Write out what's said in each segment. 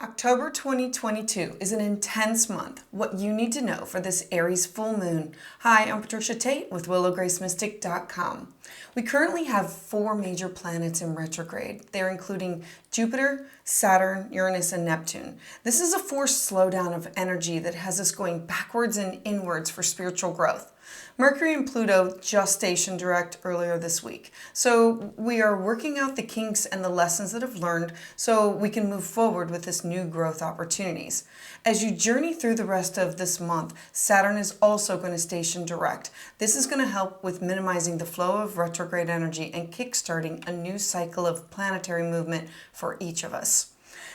October 2022 is an intense month. What you need to know for this Aries full moon. Hi, I'm Patricia Tate with willowgracemystic.com. We currently have 4 major planets in retrograde. They're including Jupiter, Saturn, Uranus, and Neptune. This is a forced slowdown of energy that has us going backwards and inwards for spiritual growth. Mercury and Pluto just stationed direct earlier this week. So we are working out the kinks and the lessons that have learned so we can move forward with this new growth opportunities. As you journey through the rest of this month, Saturn is also going to station direct. This is going to help with minimizing the flow of retrograde energy and kickstarting a new cycle of planetary movement for each of us.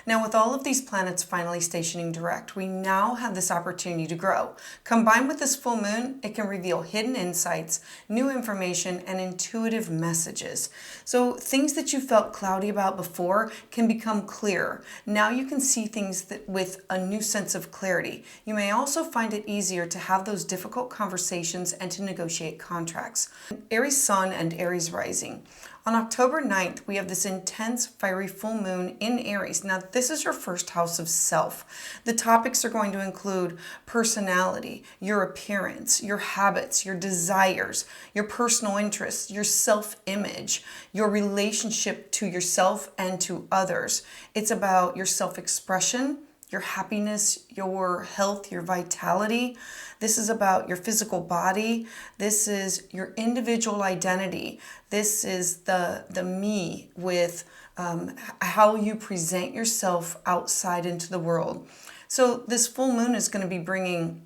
Now, with all of these planets finally stationing direct, we now have this opportunity to grow. Combined with this full moon, it can reveal hidden insights, new information, and intuitive messages. So things that you felt cloudy about before can become clearer. Now you can see things with a new sense of clarity. You may also find it easier to have those difficult conversations and to negotiate contracts. Aries Sun and Aries Rising. On October 9th, we have this intense, fiery full moon in Aries. Now, this is your first house of self. The topics are going to include personality, your appearance, your habits, your desires, your personal interests, your self-image, your relationship to yourself and to others. It's about your self-expression, your happiness, your health, your vitality. This is about your physical body. This is your individual identity. This is the me with how you present yourself outside into the world. So this full moon is going to be bringing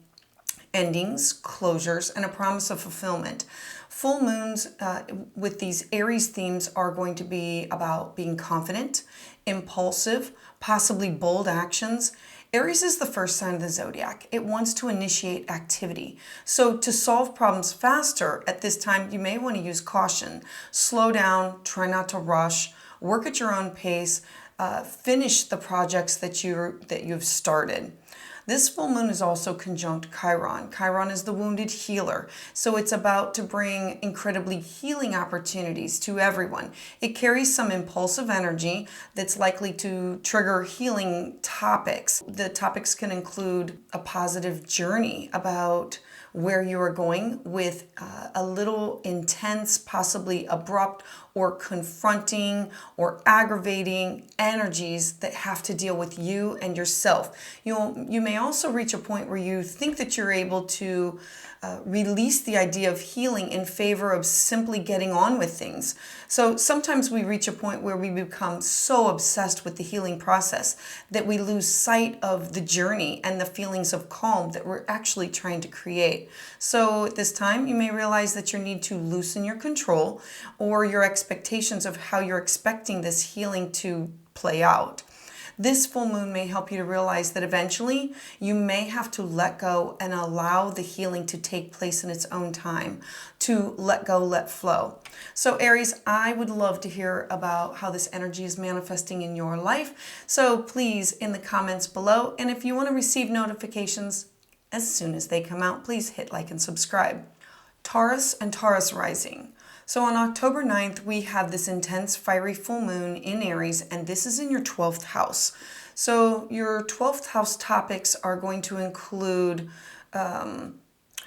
endings, closures, and a promise of fulfillment. Full moons with these Aries themes are going to be about being confident, impulsive, possibly bold actions. Aries is the first sign of the zodiac. It wants to initiate activity. So to solve problems faster at this time, you may want to use caution. Slow down, try not to rush, work at your own pace, finish the projects that you've started. This full moon is also conjunct Chiron. Chiron is the wounded healer. So it's about to bring incredibly healing opportunities to everyone. It carries some impulsive energy that's likely to trigger healing topics. The topics can include a positive journey about where you are going with a little intense, possibly abrupt or confronting or aggravating energies that have to deal with you and yourself. You may also reach a point where you think that you're able to release the idea of healing in favor of simply getting on with things. So sometimes we reach a point where we become so obsessed with the healing process that we lose sight of the journey and the feelings of calm that we're actually trying to create. So at this time, you may realize that you need to loosen your control or your expectations of how you're expecting this healing to play out. This full moon may help you to realize that eventually you may have to let go and allow the healing to take place in its own time, to let go, let flow. So Aries, I would love to hear about how this energy is manifesting in your life. So please, in the comments below, and if you want to receive notifications as soon as they come out, please hit like and subscribe. Taurus and Taurus Rising. So on October 9th, we have this intense, fiery full moon in Aries, and this is in your 12th house. So your 12th house topics are going to include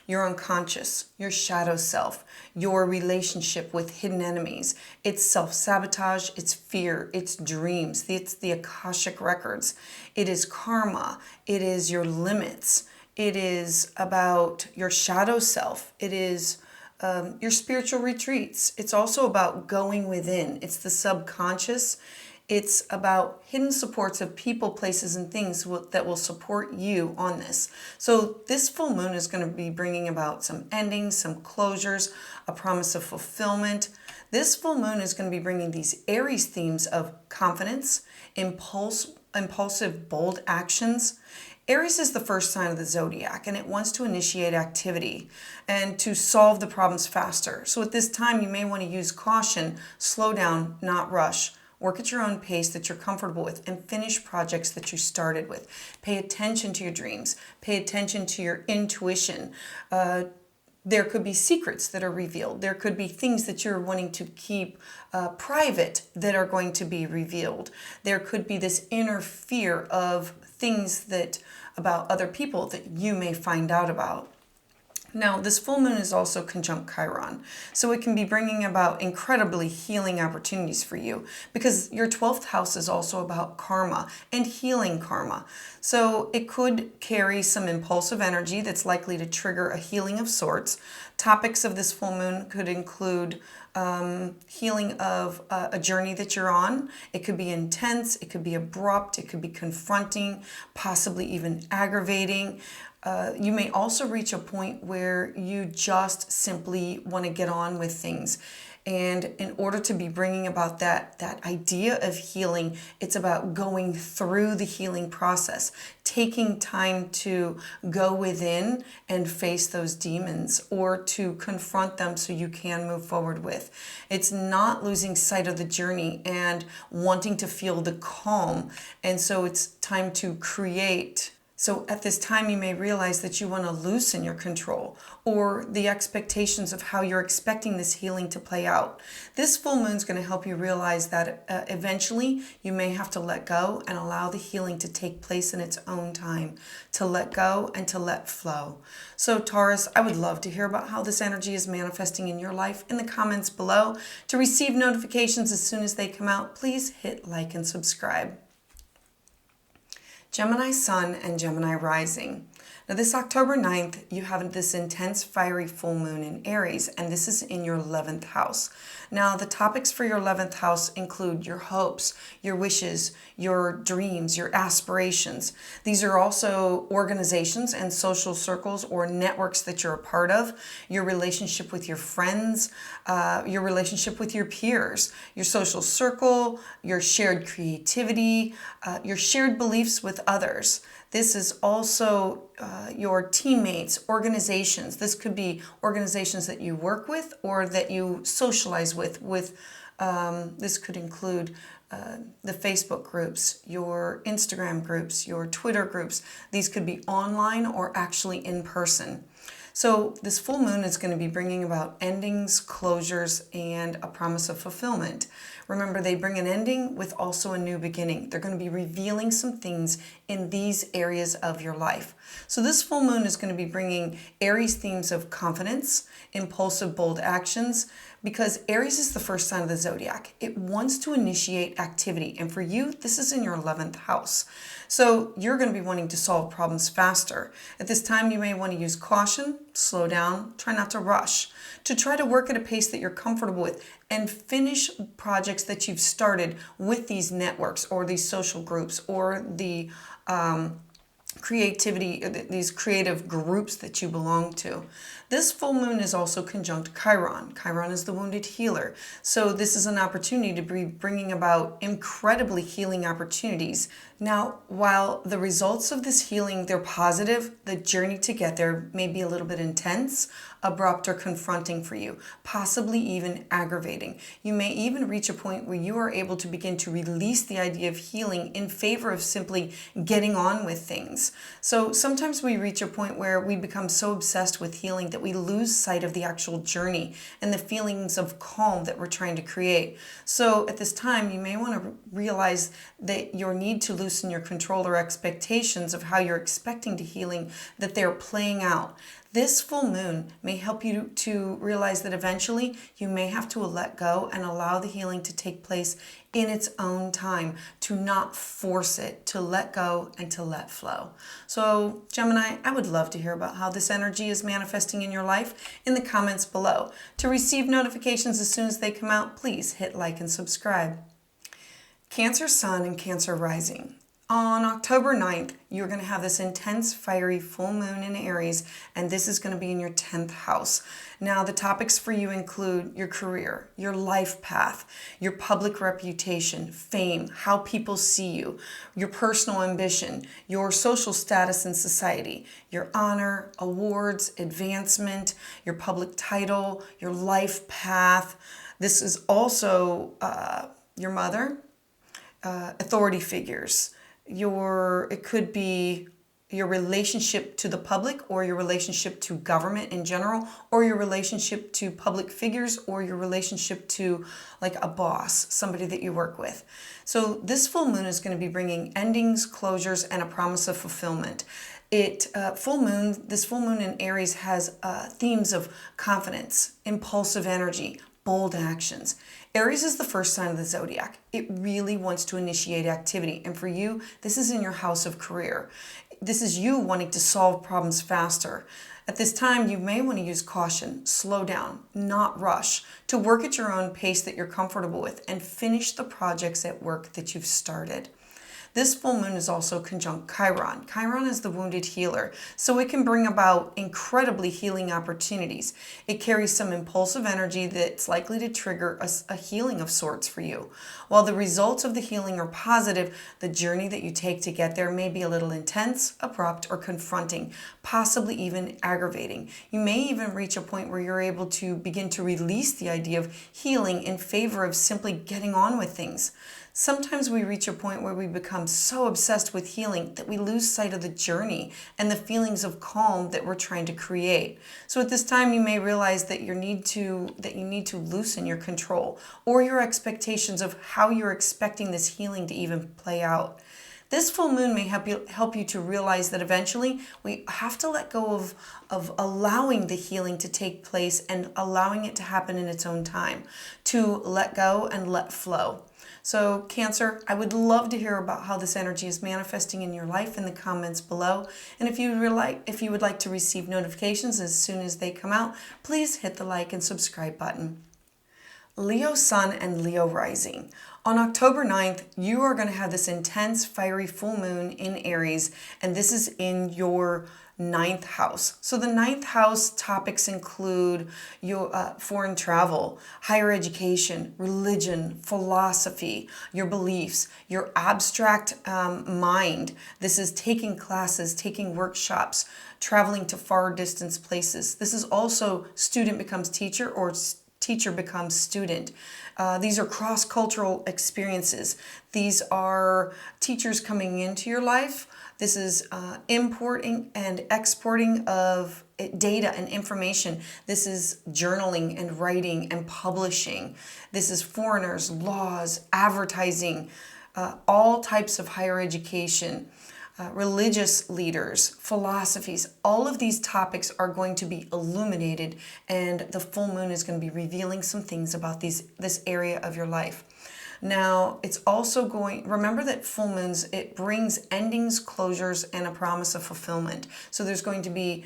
your unconscious, your shadow self, your relationship with hidden enemies. It's self-sabotage, it's fear, it's dreams, it's the Akashic records. It is karma, it is your limits. It is about your shadow self. It is your spiritual retreats. It's also about going within. It's the subconscious. It's about hidden supports of people, places, and things that will support you on this. So this full moon is going to be bringing about some endings, some closures, a promise of fulfillment. This full moon is going to be bringing these Aries themes of confidence, impulsive, bold actions. Aries is the first sign of the zodiac, and it wants to initiate activity and to solve the problems faster. So at this time, you may want to use caution, slow down, not rush. Work at your own pace that you're comfortable with and finish projects that you started with. Pay attention to your dreams. Pay attention to your intuition. There could be secrets that are revealed. There could be things that you're wanting to keep private that are going to be revealed. There could be this inner fear of things that about other people that you may find out about. Now, this full moon is also conjunct Chiron, so it can be bringing about incredibly healing opportunities for you because your 12th house is also about karma and healing karma. So it could carry some impulsive energy that's likely to trigger a healing of sorts. Topics of this full moon could include healing of a journey that you're on. It could be intense, it could be abrupt, it could be confronting, possibly even aggravating. You may also reach a point where you just simply want to get on with things. And in order to be bringing about that idea of healing, it's about going through the healing process, taking time to go within and face those demons or to confront them so you can move forward with. It's not losing sight of the journey and wanting to feel the calm. And so it's time to create. So at this time, you may realize that you want to loosen your control or the expectations of how you're expecting this healing to play out. This full moon is going to help you realize that eventually you may have to let go and allow the healing to take place in its own time, to let go and to let flow. So Taurus, I would love to hear about how this energy is manifesting in your life in the comments below. To receive notifications as soon as they come out, please hit like and subscribe. Gemini Sun and Gemini Rising. Now this October 9th, you have this intense fiery full moon in Aries, and this is in your 11th house. Now the topics for your 11th house include your hopes, your wishes, your dreams, your aspirations. These are also organizations and social circles or networks that you're a part of, your relationship with your friends, your relationship with your peers, your social circle, your shared creativity, your shared beliefs with others. This is also your teammates, organizations. This could be organizations that you work with or that you socialize with. This could include the Facebook groups, your Instagram groups, your Twitter groups. These could be online or actually in person. So this full moon is going to be bringing about endings, closures, and a promise of fulfillment. Remember, they bring an ending with also a new beginning. They're going to be revealing some things in these areas of your life. So this full moon is going to be bringing Aries themes of confidence, impulsive, bold actions, because Aries is the first sign of the zodiac. It wants to initiate activity. And for you, this is in your 11th house. So you're going to be wanting to solve problems faster. At this time, you may want to use caution, slow down, try not to rush, to try to work at a pace that you're comfortable with and finish projects that you've started with these networks or these social groups or the creativity, these creative groups that you belong to. This full moon is also conjunct Chiron. Chiron is the wounded healer. So this is an opportunity to be bringing about incredibly healing opportunities. Now, while the results of this healing, they're positive, the journey to get there may be a little bit intense, abrupt, or confronting for you, possibly even aggravating. You may even reach a point where you are able to begin to release the idea of healing in favor of simply getting on with things. So sometimes we reach a point where we become so obsessed with healing that we lose sight of the actual journey and the feelings of calm that we're trying to create. So at this time, you may want to realize that your need to loosen your control or expectations of how you're expecting to healing, that they're playing out. This full moon may help you to realize that eventually you may have to let go and allow the healing to take place in its own time, to not force it, to let go and to let flow. So Gemini, I would love to hear about how this energy is manifesting in your life in the comments below. To receive notifications as soon as they come out, please hit like and subscribe. Cancer Sun and Cancer Rising. On October 9th, you're going to have this intense, fiery full moon in Aries, and this is going to be in your 10th house. Now, the topics for you include your career, your life path, your public reputation, fame, how people see you, your personal ambition, your social status in society, your honor, awards, advancement, your public title, your life path. This is also your mother, authority figures. It could be your relationship to the public, or your relationship to government in general, or your relationship to public figures, or your relationship to like a boss, somebody that you work with. So this full moon is going to be bringing endings, closures, and a promise of fulfillment. This full moon in Aries has themes of confidence, impulsive energy, bold actions. Aries is the first sign of the zodiac. It really wants to initiate activity. And for you, this is in your house of career. This is you wanting to solve problems faster. At this time, you may want to use caution, slow down, not rush, to work at your own pace that you're comfortable with and finish the projects at work that you've started. This full moon is also conjunct Chiron. Chiron is the wounded healer, so it can bring about incredibly healing opportunities. It carries some impulsive energy that's likely to trigger a healing of sorts for you. While the results of the healing are positive, the journey that you take to get there may be a little intense, abrupt, or confronting, possibly even aggravating. You may even reach a point where you're able to begin to release the idea of healing in favor of simply getting on with things. Sometimes we reach a point where we become so obsessed with healing that we lose sight of the journey and the feelings of calm that we're trying to create. So at this time, you may realize that you need to loosen your control or your expectations of how you're expecting this healing to even play out. This full moon may help you to realize that eventually we have to let go of allowing the healing to take place and allowing it to happen in its own time, to let go and let flow. So Cancer, I would love to hear about how this energy is manifesting in your life in the comments below. And if you would like to receive notifications as soon as they come out, please hit the like and subscribe button. Leo Sun and Leo Rising. On October 9th, you are going to have this intense, fiery full moon in Aries, and this is in your 9th house. So the 9th house topics include your foreign travel, higher education, religion, philosophy, your beliefs, your abstract mind. This is taking classes, taking workshops, traveling to far distance places. This is also student becomes teacher or teacher becomes student. These are cross-cultural experiences. These are teachers coming into your life. This is importing and exporting of data and information. This is journaling and writing and publishing. This is foreigners, laws, advertising, all types of higher education. Religious leaders, philosophies, all of these topics are going to be illuminated, and the full moon is going to be revealing some things about this area of your life. Now, it's also remember that full moons, it brings endings, closures, and a promise of fulfillment. So there's going to be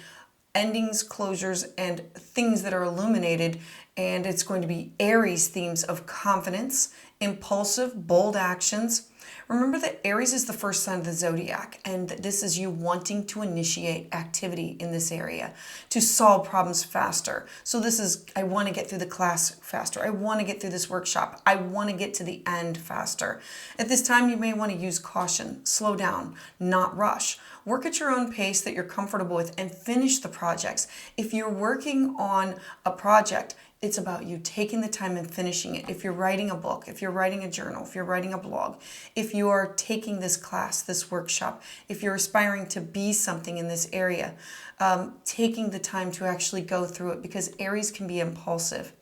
endings, closures, and things that are illuminated, and it's going to be Aries themes of confidence, impulsive, bold actions. Remember that Aries is the first sign of the zodiac, and this is you wanting to initiate activity in this area, to solve problems faster. So this is, I want to get through the class faster. I want to get through this workshop. I want to get to the end faster. At this time, you may want to use caution, slow down, not rush. Work at your own pace that you're comfortable with and finish the projects. If you're working on a project, it's about you taking the time and finishing it. If you're writing a book, if you're writing a journal, if you're writing a blog, if you are taking this class, this workshop, if you're aspiring to be something in this area, taking the time to actually go through it, because Aries can be impulsive.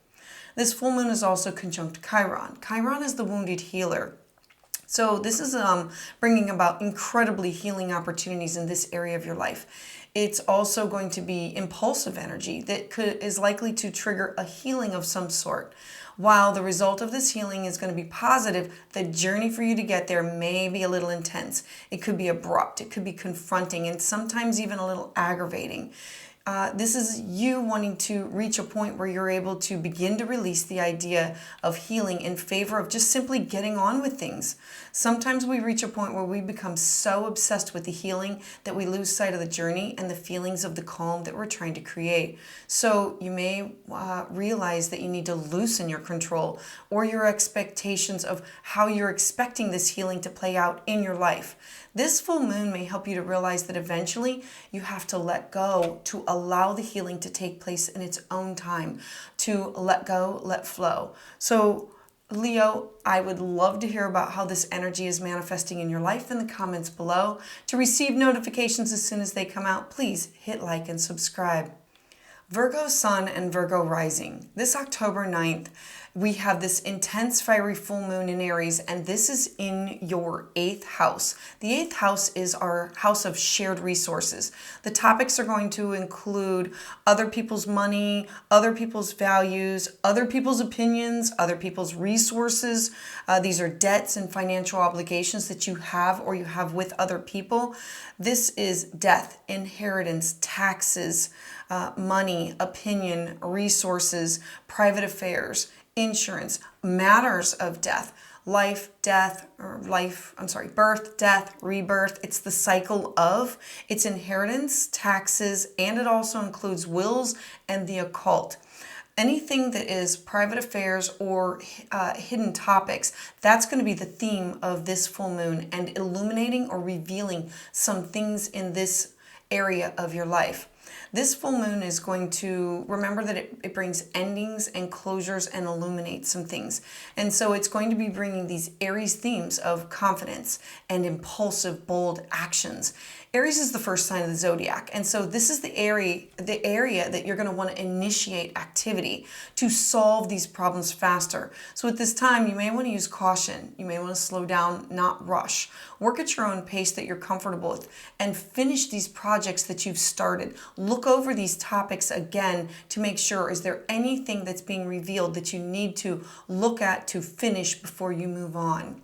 This full moon is also conjunct Chiron. Chiron is the wounded healer. So this is bringing about incredibly healing opportunities in this area of your life. It's also going to be impulsive energy that is likely to trigger a healing of some sort. While the result of this healing is going to be positive, the journey for you to get there may be a little intense. It could be abrupt, it could be confronting, and sometimes even a little aggravating. This is you wanting to reach a point where you're able to begin to release the idea of healing in favor of just simply getting on with things. Sometimes we reach a point where we become so obsessed with the healing that we lose sight of the journey and the feelings of the calm that we're trying to create. So you may realize that you need to loosen your control or your expectations of how you're expecting this healing to play out in your life. This full moon may help you to realize that eventually you have to let go to allow the healing to take place in its own time, to let go, let flow. So Leo, I would love to hear about how this energy is manifesting in your life in the comments below. To receive notifications as soon as they come out, please hit like and subscribe. Virgo Sun and Virgo Rising. This October 9th, we have this intense fiery full moon in Aries, and this is in your 8th house. The 8th house is our house of shared resources. The topics are going to include other people's money, other people's values, other people's opinions, other people's resources. These are debts and financial obligations that you have or you have with other people. This is death, inheritance, taxes, money, opinion, resources, private affairs, insurance, matters of death, birth, death, rebirth. It's the cycle of, it's inheritance, taxes, and it also includes wills and the occult. Anything that is private affairs or hidden topics, that's going to be the theme of this full moon, and illuminating or revealing some things in this area of your life. This full moon is going to, remember that it brings endings and closures and illuminates some things. And so it's going to be bringing these Aries themes of confidence and impulsive, bold actions. Aries is the first sign of the zodiac. And so this is the area that you're going to want to initiate activity to solve these problems faster. So at this time, you may want to use caution. You may want to slow down, not rush. Work at your own pace that you're comfortable with and finish these projects that you've started. Look over these topics again to make sure, is there anything that's being revealed that you need to look at to finish before you move on.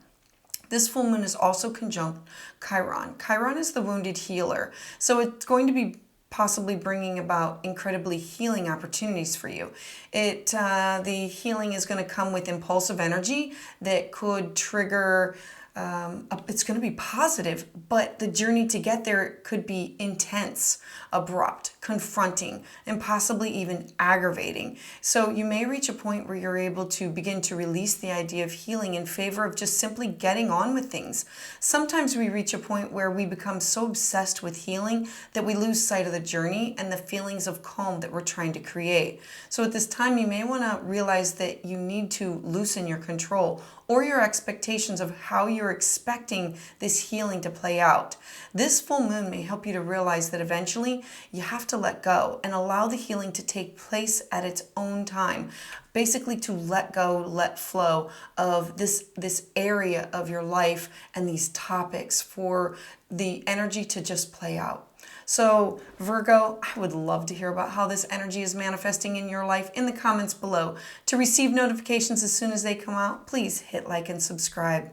This full moon is also conjunct Chiron. Chiron is the wounded healer. So it's going to be possibly bringing about incredibly healing opportunities for you. The healing is going to come with impulsive energy that could trigger, it's going to be positive, but the journey to get there could be intense, abrupt, confronting, and possibly even aggravating. So you may reach a point where you're able to begin to release the idea of healing in favor of just simply getting on with things. Sometimes we reach a point where we become so obsessed with healing that we lose sight of the journey and the feelings of calm that we're trying to create. So at this time, you may want to realize that you need to loosen your control or your expectations of how you're expecting this healing to play out. This full moon may help you to realize that eventually you have to let go and allow the healing to take place at its own time. Basically to let go, let flow of this area of your life and these topics for the energy to just play out. So Virgo, I would love to hear about how this energy is manifesting in your life in the comments below. To receive notifications as soon as they come out, please hit like and subscribe.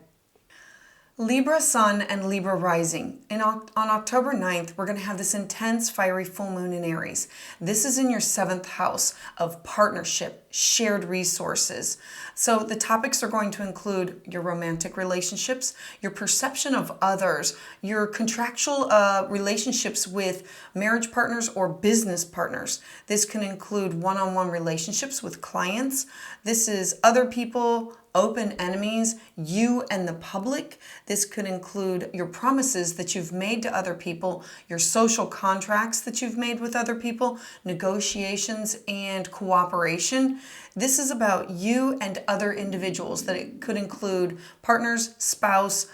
Libra Sun and Libra Rising. On October 9th, we're going to have this intense fiery full moon in Aries. This is in your 7th house of partnership, shared resources. So the topics are going to include your romantic relationships, your perception of others, your contractual relationships with marriage partners or business partners. This can include one-on-one relationships with clients. This is other people, open enemies, you and the public. This could include your promises that you've made to other people, your social contracts that you've made with other people, negotiations and cooperation. This is about you and other individuals, that it could include partners, spouse,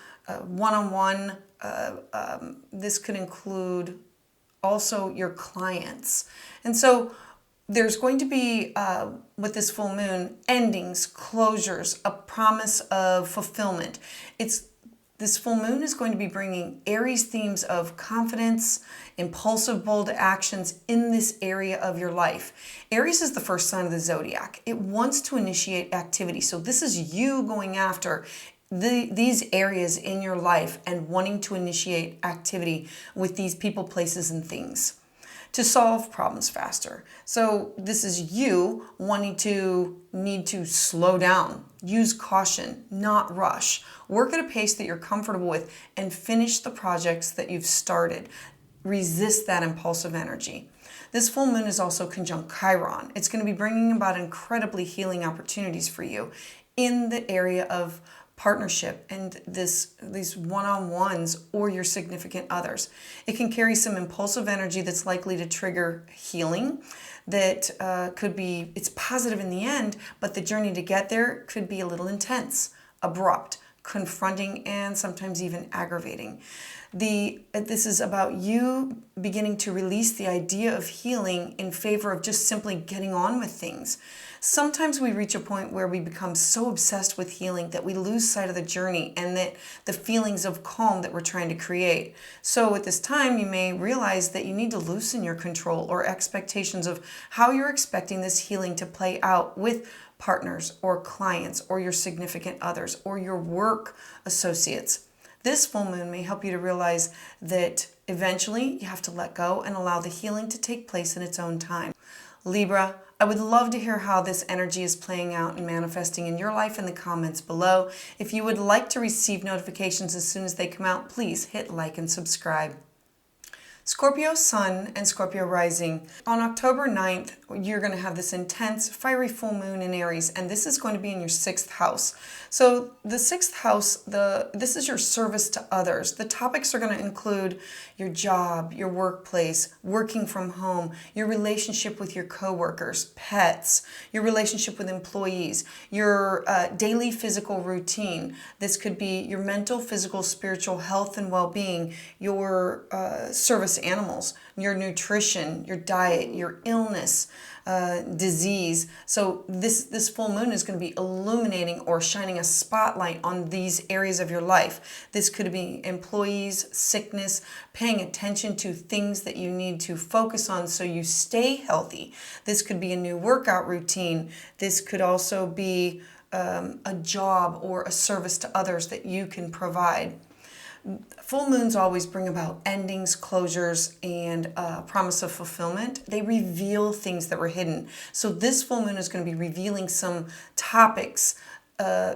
one-on-one. This could include also your clients. And so there's going to be, with this full moon, endings, closures, a promise of fulfillment. This full moon is going to be bringing Aries themes of confidence, impulsive, bold actions in this area of your life. Aries is the first sign of the zodiac. It wants to initiate activity. So this is you going after these areas in your life and wanting to initiate activity with these people, places, and things to solve problems faster. So this is you need to slow down, use caution, not rush, work at a pace that you're comfortable with, and finish the projects that you've started. Resist that impulsive energy. This full moon is also conjunct Chiron. It's going to be bringing about incredibly healing opportunities for you in the area of partnership and these one-on-ones or your significant others. It can carry some impulsive energy that's likely to trigger healing that could be, it's positive in the end, but the journey to get there could be a little intense, abrupt, confronting, and sometimes even aggravating. This is about you beginning to release the idea of healing in favor of just simply getting on with things. Sometimes we reach a point where we become so obsessed with healing that we lose sight of the journey and that the feelings of calm that we're trying to create. So at this time, you may realize that you need to loosen your control or expectations of how you're expecting this healing to play out with partners or clients or your significant others or your work associates. This full moon may help you to realize that eventually you have to let go and allow the healing to take place in its own time. Libra, I would love to hear how this energy is playing out and manifesting in your life in the comments below. If you would like to receive notifications as soon as they come out, please hit like and subscribe. Scorpio Sun and Scorpio Rising. On October 9th, you're going to have this intense, fiery full moon in Aries, and this is going to be in your 6th house. So the 6th house, this is your service to others. The topics are going to include your job, your workplace, working from home, your relationship with your coworkers, pets, your relationship with employees, your daily physical routine. This could be your mental, physical, spiritual health and well-being, your service animals, your nutrition, your diet, your illness, disease. So this full moon is going to be illuminating or shining a spotlight on these areas of your life. This could be employees, sickness, paying attention to things that you need to focus on so you stay healthy. This could be a new workout routine. This could also be a job or a service to others that you can provide. Full moons always bring about endings, closures, and promise of fulfillment. They reveal things that were hidden. So this full moon is going to be revealing some topics,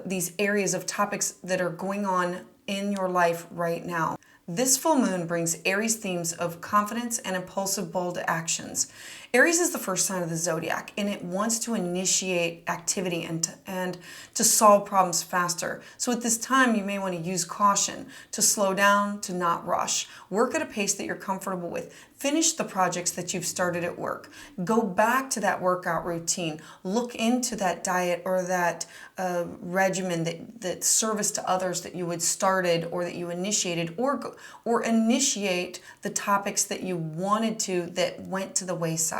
these areas of topics that are going on in your life right now. This full moon brings Aries themes of confidence and impulsive, bold actions. Aries is the first sign of the zodiac, and it wants to initiate activity and to solve problems faster. So at this time, you may want to use caution, to slow down, to not rush. Work at a pace that you're comfortable with. Finish the projects that you've started at work. Go back to that workout routine. Look into that diet or that regimen, that service to others that you had started or that you initiated, or initiate the topics that you wanted to that went to the wayside.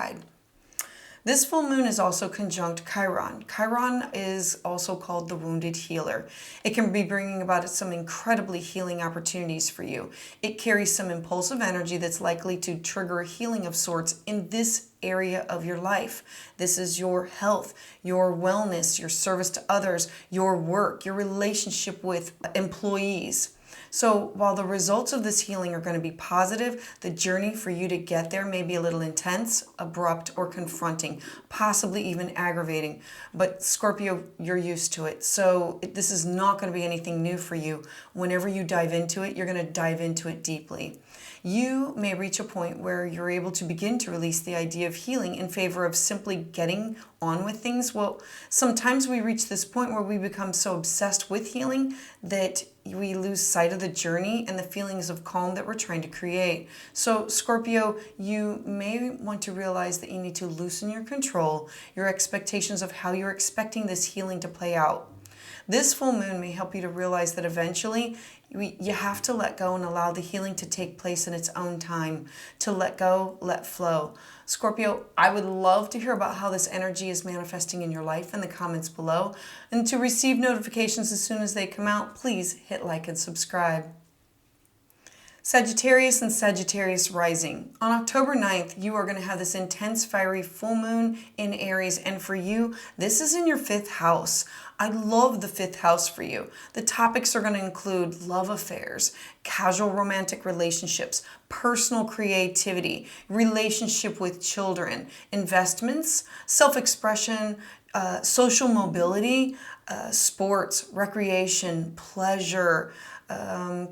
This full moon is also conjunct Chiron. Chiron is also called the wounded healer. It can be bringing about some incredibly healing opportunities for you. It carries some impulsive energy that's likely to trigger a healing of sorts in this area of your life. This is your health, your wellness, your service to others, your work, your relationship with employees. So while the results of this healing are going to be positive, the journey for you to get there may be a little intense, abrupt, or confronting, possibly even aggravating. But Scorpio, you're used to it. So this is not going to be anything new for you. Whenever you dive into it, you're going to dive into it deeply. You may reach a point where you're able to begin to release the idea of healing in favor of simply getting on with things. Well, sometimes we reach this point where we become so obsessed with healing that we lose sight of the journey and the feelings of calm that we're trying to create. So Scorpio, you may want to realize that you need to loosen your control, your expectations of how you're expecting this healing to play out. This full moon may help you to realize that eventually you have to let go and allow the healing to take place in its own time. To let go, let flow. Scorpio, I would love to hear about how this energy is manifesting in your life in the comments below. And to receive notifications as soon as they come out, please hit like and subscribe. Sagittarius and Sagittarius Rising. On October 9th, you are going to have this intense, fiery full moon in Aries. And for you, this is in your 5th house. I love the 5th house for you. The topics are going to include love affairs, casual romantic relationships, personal creativity, relationship with children, investments, self-expression, social mobility, sports, recreation, pleasure,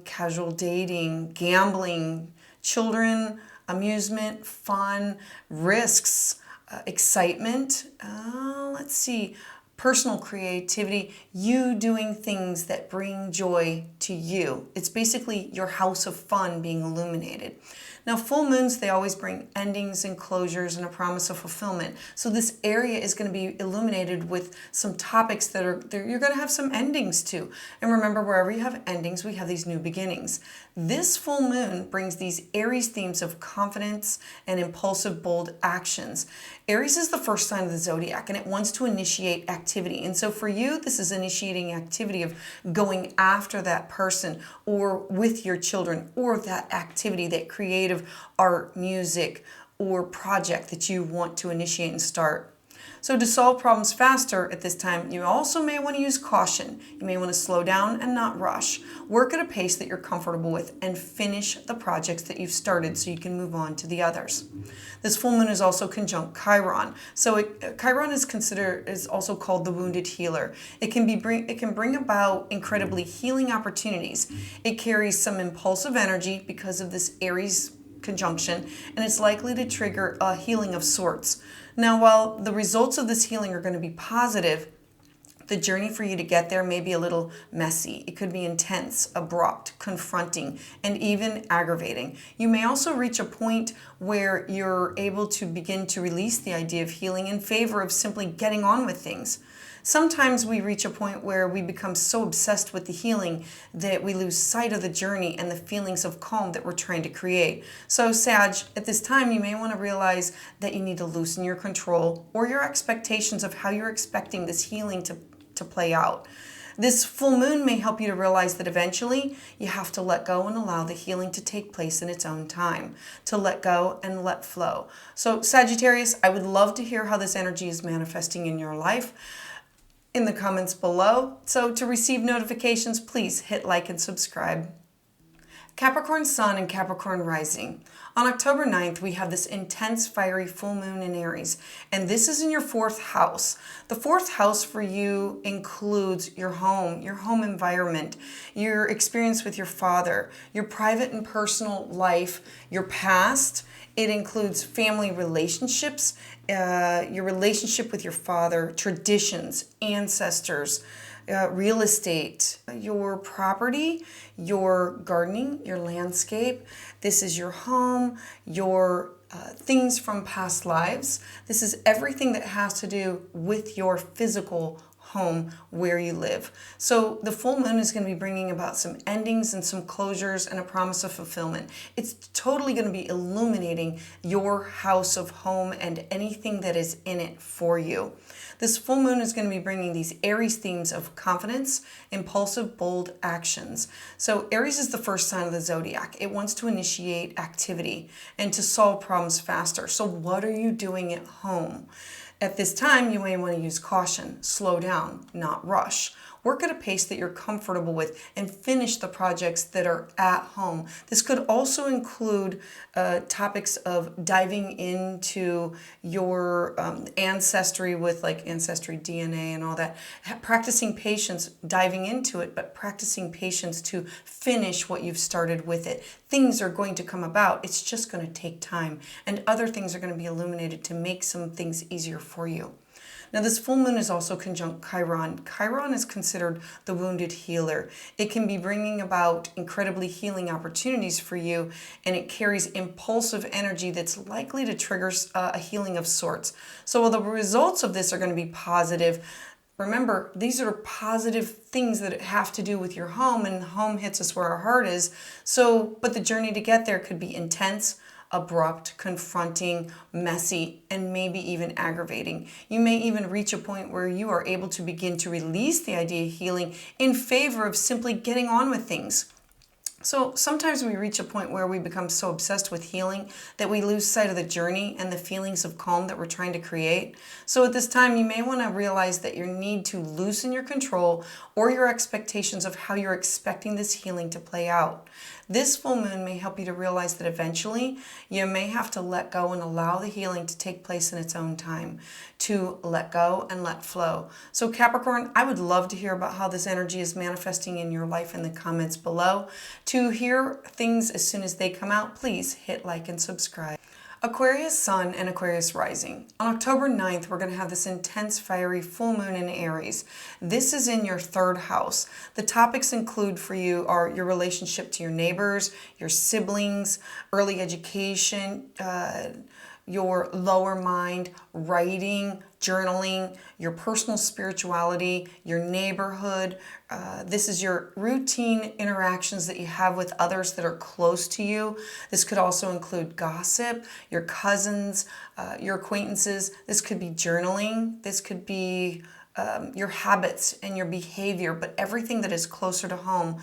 casual dating, gambling, children, amusement, fun, risks, excitement. Let's see. personal creativity, you doing things that bring joy to you. It's basically your house of fun being illuminated. Now, full moons, they always bring endings and closures and a promise of fulfillment. So this area is going to be illuminated with some topics that you're going to have some endings to. And remember, wherever you have endings, we have these new beginnings. This full moon brings these Aries themes of confidence and impulsive, bold actions. Aries is the first sign of the zodiac, and it wants to initiate activity. And so for you, this is initiating activity of going after that person or with your children, or that activity, that creative art, music, or project that you want to initiate and start. So to solve problems faster at this time, you also may want to use caution. You may want to slow down and not rush. Work at a pace that you're comfortable with and finish the projects that you've started so you can move on to the others. This full moon is also conjunct Chiron. So Chiron is also called the wounded healer. It can bring about incredibly healing opportunities. It carries some impulsive energy because of this Aries conjunction, and it's likely to trigger a healing of sorts. Now, while the results of this healing are going to be positive, the journey for you to get there may be a little messy. It could be intense, abrupt, confronting, and even aggravating. You may also reach a point where you're able to begin to release the idea of healing in favor of simply getting on with things. Sometimes we reach a point where we become so obsessed with the healing that we lose sight of the journey and the feelings of calm that we're trying to create. So Sag, at this time, you may want to realize that you need to loosen your control or your expectations of how you're expecting this healing to play out. This full moon may help you to realize that eventually you have to let go and allow the healing to take place in its own time, to let go and let flow. So Sagittarius, I would love to hear how this energy is manifesting in your life in the comments below. So to receive notifications, please hit like and subscribe. Capricorn Sun and Capricorn Rising. On October 9th, we have this intense, fiery full moon in Aries, and this is in your 4th house. The 4th house for you includes your home environment, your experience with your father, your private and personal life, your past. It includes family relationships, your relationship with your father, traditions, ancestors, real estate, your property, your gardening, your landscape. This is your home, your things from past lives. This is everything that has to do with your physical home where you live. So the full moon is going to be bringing about some endings and some closures and a promise of fulfillment. It's totally going to be illuminating your house of home and anything that is in it for you. This full moon is going to be bringing these Aries themes of confidence, impulsive, bold actions. So Aries is the first sign of the zodiac. It wants to initiate activity and to solve problems faster. So what are you doing at home? At this time, you may want to use caution, slow down, not rush. Work at a pace that you're comfortable with and finish the projects that are at home. This could also include topics of diving into your ancestry with like ancestry DNA and all that. Practicing patience, diving into it, but practicing patience to finish what you've started with it. Things are going to come about. It's just going to take time. And other things are going to be illuminated to make some things easier for you. Now, this full moon is also conjunct Chiron. Chiron is considered the wounded healer. It can be bringing about incredibly healing opportunities for you, and it carries impulsive energy that's likely to trigger a healing of sorts. So while the results of this are going to be positive, remember, these are positive things that have to do with your home, and home hits us where our heart is. So, but the journey to get there could be intense, abrupt, confronting, messy, and maybe even aggravating. You may even reach a point where you are able to begin to release the idea of healing in favor of simply getting on with things. So sometimes we reach a point where we become so obsessed with healing that we lose sight of the journey and the feelings of calm that we're trying to create. So at this time, you may want to realize that you need to loosen your control or your expectations of how you're expecting this healing to play out. This full moon may help you to realize that eventually you may have to let go and allow the healing to take place in its own time, to let go and let flow. So Capricorn, I would love to hear about how this energy is manifesting in your life in the comments below. To hear things as soon as they come out, please hit like and subscribe. Aquarius Sun and Aquarius Rising. On October 9th, we're going to have this intense, fiery full moon in Aries. This is in your third house. The topics include for you are your relationship to your neighbors, your siblings, early education, your lower mind, writing, journaling, your personal spirituality, your neighborhood. This is your routine interactions that you have with others that are close to you. This could also include gossip, your cousins, your acquaintances. This could be journaling. This could be your habits and your behavior, but everything that is closer to home.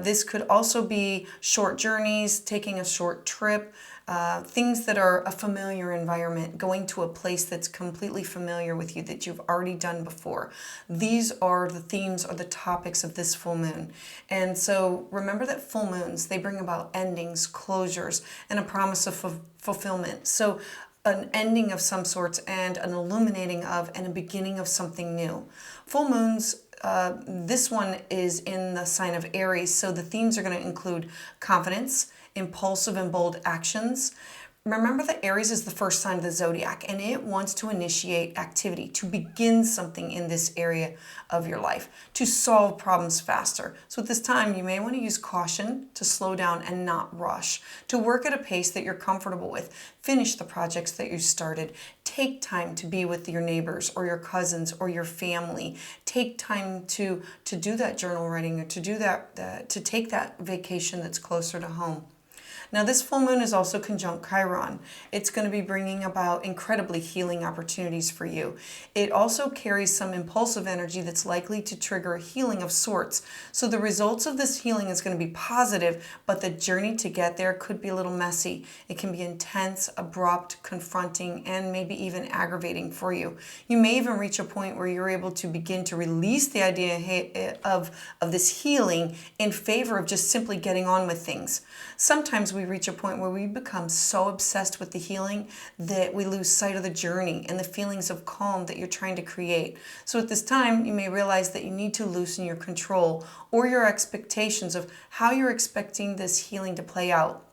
This could also be short journeys, taking a short trip, things that are a familiar environment, going to a place that's completely familiar with you that you've already done before. These are the themes or the topics of this full moon. And so remember that full moons, they bring about endings, closures, and a promise of fulfillment. So an ending of some sorts and an illuminating of and a beginning of something new. Full moons, this one is in the sign of Aries, so the themes are going to include confidence, impulsive and bold actions. Remember that Aries is the first sign of the zodiac and it wants to initiate activity, to begin something in this area of your life, to solve problems faster. So at this time, you may want to use caution, to slow down and not rush, to work at a pace that you're comfortable with, finish the projects that you started, take time to be with your neighbors or your cousins or your family, take time to do that journal writing or to do that, to take that vacation that's closer to home. Now, this full moon is also conjunct Chiron. It's going to be bringing about incredibly healing opportunities for you. It also carries some impulsive energy that's likely to trigger a healing of sorts. So the results of this healing is going to be positive, but the journey to get there could be a little messy. It can be intense, abrupt, confronting, and maybe even aggravating for you. You may even reach a point where you're able to begin to release the idea of this healing in favor of just simply getting on with things. Sometimes we reach a point where we become so obsessed with the healing that we lose sight of the journey and the feelings of calm that you're trying to create. So at this time, you may realize that you need to loosen your control or your expectations of how you're expecting this healing to play out.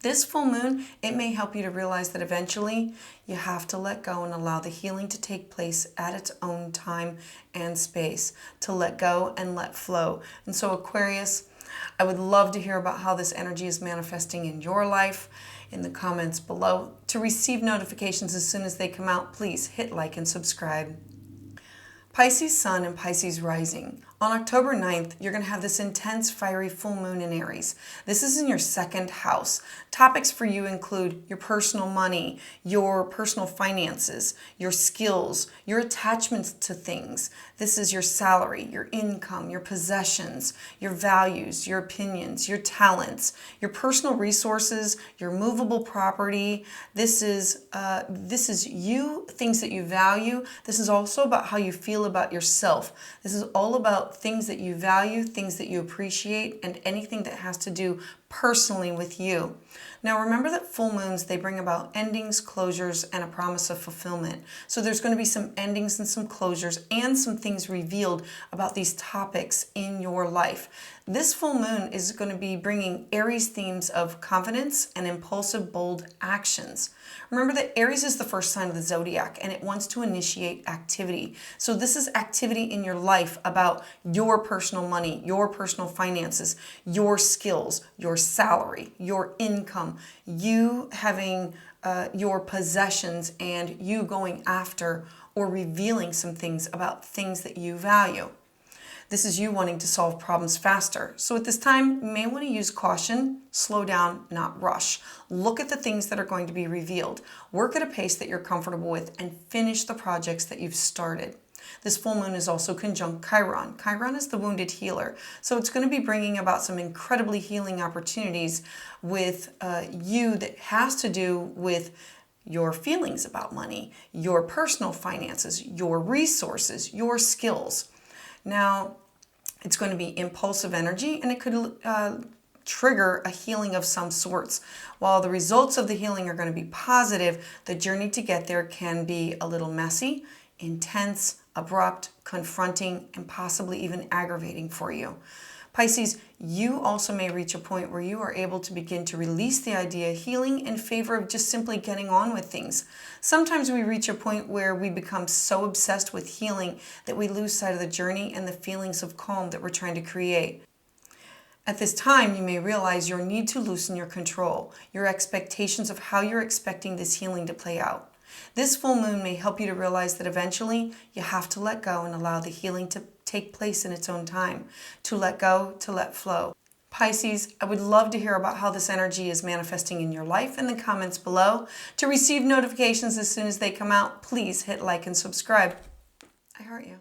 This full moon, it may help you to realize that eventually you have to let go and allow the healing to take place at its own time and space, to let go and let flow. And so Aquarius, I would love to hear about how this energy is manifesting in your life in the comments below. To receive notifications as soon as they come out, please hit like and subscribe. Pisces Sun and Pisces Rising. On October 9th, you're going to have this intense, fiery full moon in Aries. This is in your second house. Topics for you include your personal money, your personal finances, your skills, your attachments to things. This is your salary, your income, your possessions, your values, your opinions, your talents, your personal resources, your movable property. This is you, things that you value. This is also about how you feel about yourself. This is all about things that you value, things that you appreciate, and anything that has to do personally with you. Now remember that full moons, they bring about endings, closures, and a promise of fulfillment. So there's going to be some endings and some closures and some things revealed about these topics in your life. This full moon is going to be bringing Aries themes of confidence and impulsive, bold actions. Remember that Aries is the first sign of the zodiac and it wants to initiate activity. So this is activity in your life about your personal money, your personal finances, your skills, your salary, your income, you having your possessions, and you going after or revealing some things about things that you value. This is you wanting to solve problems faster. So at this time, you may want to use caution, slow down, not rush. Look at the things that are going to be revealed. Work at a pace that you're comfortable with and finish the projects that you've started. This full moon is also conjunct Chiron. Chiron is the wounded healer. So it's going to be bringing about some incredibly healing opportunities with you that has to do with your feelings about money, your personal finances, your resources, your skills. Now, it's going to be impulsive energy, and it could trigger a healing of some sorts. While the results of the healing are going to be positive, the journey to get there can be a little messy, intense, abrupt, confronting, and possibly even aggravating for you. Pisces, you also may reach a point where you are able to begin to release the idea of healing in favor of just simply getting on with things. Sometimes we reach a point where we become so obsessed with healing that we lose sight of the journey and the feelings of calm that we're trying to create. At this time, you may realize your need to loosen your control, your expectations of how you're expecting this healing to play out. This full moon may help you to realize that eventually you have to let go and allow the healing to take place in its own time, to let go, to let flow. Pisces, I would love to hear about how this energy is manifesting in your life in the comments below. To receive notifications as soon as they come out, please hit like and subscribe. I heart you.